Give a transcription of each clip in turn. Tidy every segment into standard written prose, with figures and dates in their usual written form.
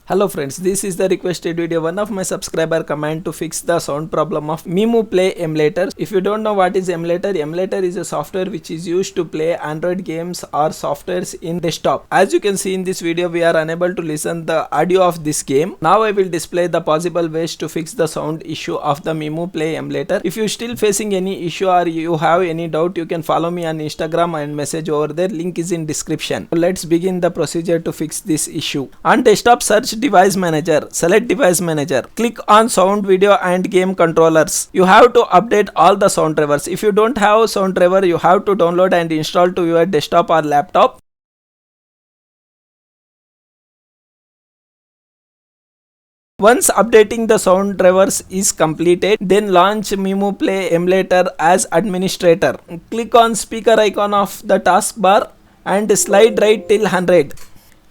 Hello friends, this is the requested video. One of my subscriber command to fix the sound problem of Memu Play emulator. If you don't know what is emulator is a software which is used to play Android games or softwares in desktop. As you can see in this video, we are unable to listen the audio of this game. Now I will display the possible ways to fix the sound issue of the Memu Play emulator. If you still facing any issue or you have any doubt, you can follow me on Instagram and message over there. Link is in description. Let's begin the procedure to fix this issue. On desktop, search device manager, select device manager, click on sound, video and game controllers. You have to update all the sound drivers. If you don't have sound driver, you have to download and install to your desktop or laptop. Once updating the sound drivers is completed, then launch Memu Play emulator as administrator. Click on speaker icon of the taskbar and slide right till 100.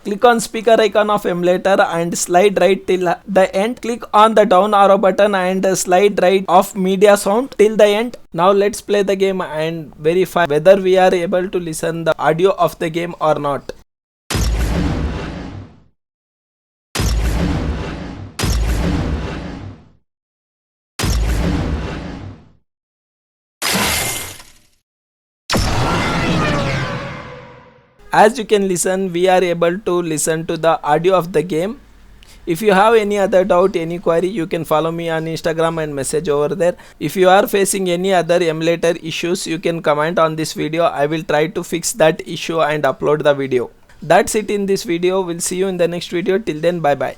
Click on speaker icon of emulator and slide right till the end. Click on the down arrow button and slide right of media sound till the end. Now let's play the game and verify whether we are able to listen the audio of the game or not. As you can listen, we are able to listen to the audio of the game. If you have any other doubt, any query, you can follow me on Instagram and message over there. If you are facing any other emulator issues, you can comment on this video. I will try to fix that issue and upload the video. That's it in this video. We'll see you in the next video. Till then, bye bye.